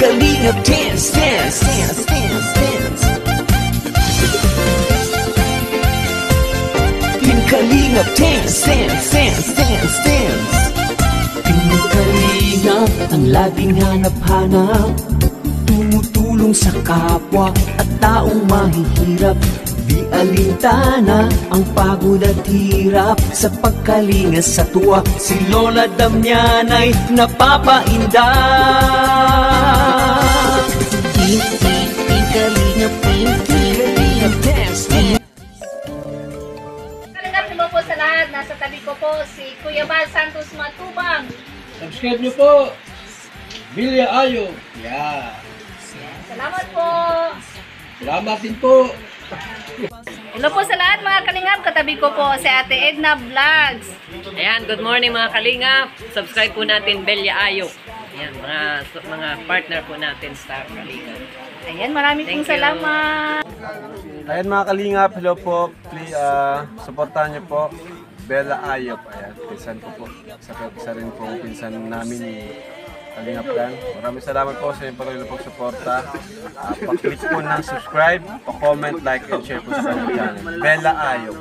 Kalingap dance, dance, dance, dance, dance. Team Kalingap dance, dance, dance, dance, dance. Team Kalingap ang laging hanap-hanap, tumutulong sa kapwa at taong mahihirap. Di alintana ang pagod at hirap, sa pagkalinga sa tuwa si Lola Damianay napapainda. Team Kalingap, Kalingap dance. Kalingap naman po sa lahat. Nasa tabi ko po si Kuya Bal Santos Matubang. Subscribe nyo po, Bilya Ayo. Yeah. Salamat po. Salamat din po. Hello po sa lahat mga Kalingap. Katabi ko po si Ate Edna Vlogs. Ayan, good morning mga Kalingap. Subscribe po natin Belya Ayo. Ayan, mga partner po natin sa Kalingap. Ayan, maraming pong salamat. Ayan mga Kalingap, hello po. Please, supportahan niyo po Bella Ayop. Ayan, pinsan ko po. Isa rin pong pinsan namin ni Kalingap Dan. Maraming salamat po sa inyong patuloy na pagsuporta. Pa-click po ng subscribe, pa-comment, like, and share po sa kanyang channel. Bella Ayop.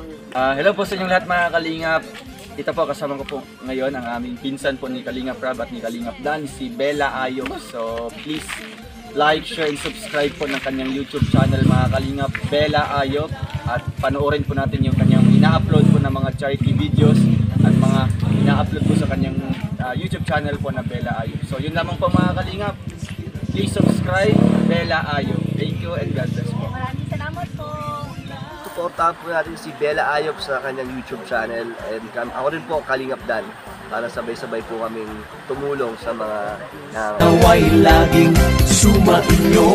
Hello po sa inyong lahat mga Kalingap. Ito po, kasama ko po ngayon ang aming pinsan po ni Kalingap Rab at ni Kalingap Dan, si Bella Ayop. So please like, share, and subscribe po ng kanyang YouTube channel mga Kalingap, Bella Ayop. At panoorin po natin yung kanyang ina-upload po ng mga charity videos at mga ina-upload po sa kanyang YouTube channel po na Bella Ayop. So yun lamang po mga Kalingap. Please subscribe, Bella Ayop. Thank you and God bless po. Maraming salamat po. Supportahan po natin si Bella Ayop sa kanyang YouTube channel, and ako rin po Kalingap Dan, para sabay-sabay po kaming tumulong sa mga naway laging sumainyo.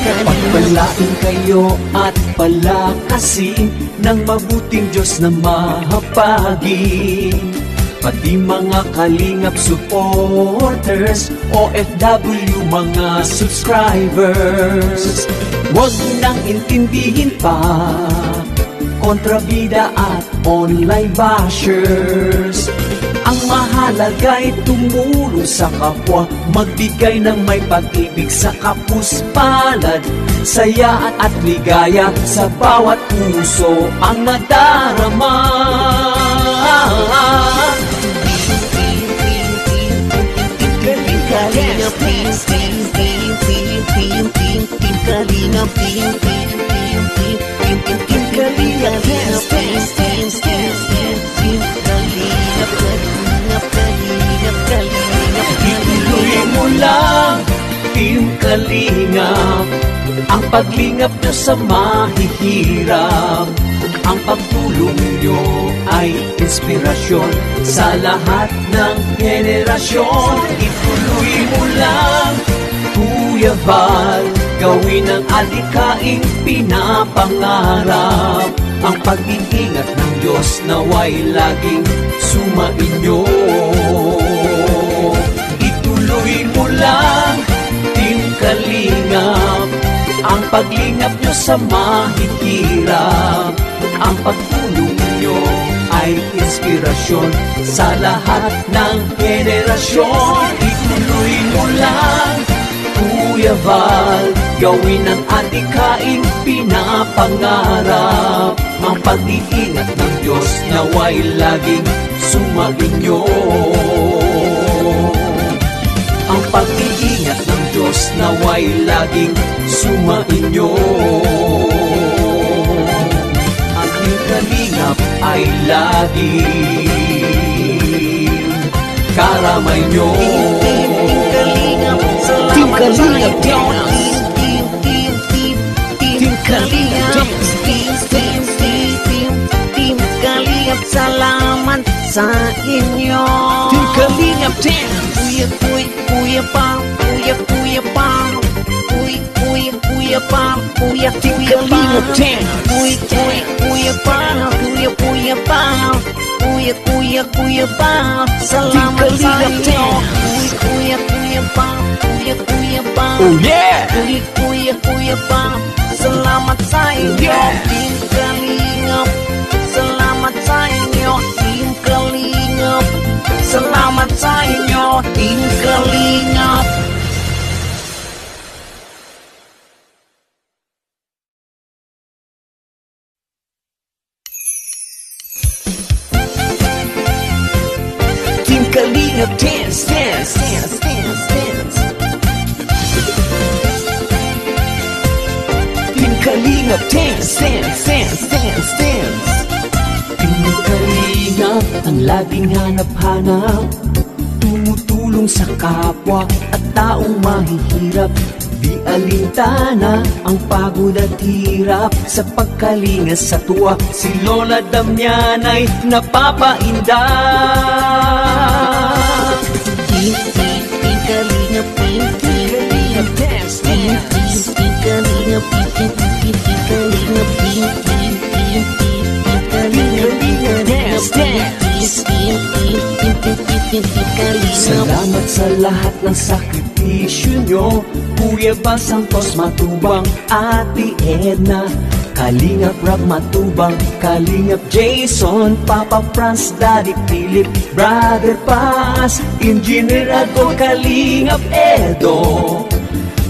Pagpalain kayo at palakasin ng mabuting Diyos na mahapagin, pati mga Kalingap supporters, OFW mga subscribers. Huwag nang intindihin pa kontrabida at online bashers. Ang mahalaga'y tumulong sa kapwa, magbigay ng may pag-ibig sa kapuspalad, saya at ligaya sa bawat puso ang nadarama. Kalingap, Kalingap, ituloy mo lang, Team Kalingap, ang paglingap nyo sa mahihirap. Ang pagtulong nyo ay inspirasyon sa lahat ng henerasyon. Ituloy mo lang, Kuya Val, gawin ang adikaing pinapangarap. Ang pag-iingat ng Diyos naway laging sumainyo. Ituloy mo lang, Team Kalingap, ang paglingap nyo sa mahihirap. Ang pagtulong nyo ay inspirasyon sa lahat ng henerasyon. Ituloy mo lang, Kuya Val, gawin ang adikaing pinapangarap. Ang pag-iingat ng Diyos naway laging sumainyo. Ang pag-iingat ng Diyos naway laging sumainyo. Ang Team Kalingap ay laging karamay nyo. Team Kalingap dance. Team Kalingap dance. Team Kalingap, salamat sa inyo. Team Kalingap dance. Kuya Pam, Kuya Pam, Kuya Pam, Kuya Team Kalingap dance. Kuya Pam, Kuya Pam, Kuya Pam, salamat sa inyo. Kuya Pam, Kuya Pam, Oh yeah! Kuya Kuya Bal. Salamat sa inyo, Team Kalingap. Salamat sa inyo, Team Kalingap. Salamat sa inyo, Team Kalingap. Team Kalingap, dance, dance, dance, dance, dance. Team Kalingap, dance, dance, dance, dance, dance. Team Kalingap, ang laging hanap-hanap, tumutulong sa kapwa at taong mahihirap. Di alintana ang pagod at hirap sa pagkalinga sa tuwa. Si Lola Damian ay napapainda. Team Kalingap, Team Kalingap, Dance, dance. Team Kalingap, Team Kalingap, Team Kalingap, Dance, dance. Team Kalingap. Salamat sa lahat ng sakripisyo nyo, Kuya Bal Santos Matubang, Ate Edna, Kalingap Rob Matubang, Kalingap Jason, Papa Franz, Daddy Philip, Brother Paz, Engineer Adol, Kalingap Edo,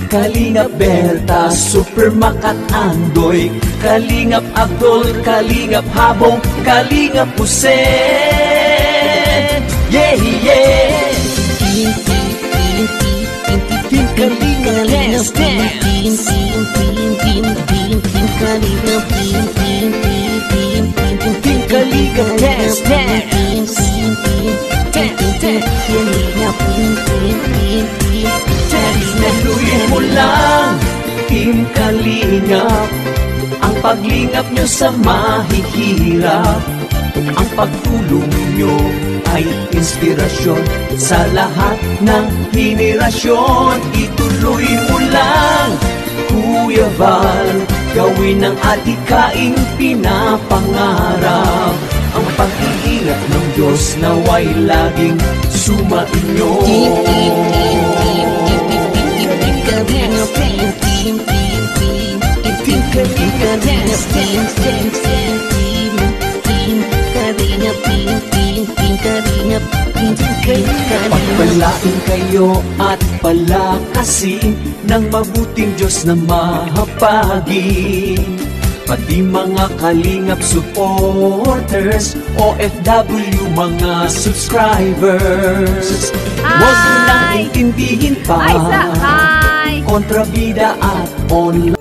Kalingap Berta, Super Makat Andoy, Kalingap Abdol, Kalingap Habong, Kalingap Jose. Yeah, yeah. Team Kalingap, dance, dance. Team Kalingap, Team Kalingap, dance, dance. Naluin mo lang, Team Kalingap, ang paglingap nyo sa mahihirap. Ang pagtulong nyo ay inspirasyon sa lahat ng henerasyon. Ituloy mo lang, Kuya Bal, gawin ang adhikaing pinapangarap. Ang pag-iingat ng Diyos naway laging sumainyo. Pagpalain kayo at palakasin ng mabuting Diyos na mahapagin. Pati mga Kalingap supporters, OFW mga subscribers. Huwag nyo lang intindihin pa, Hi! kontrabida at online.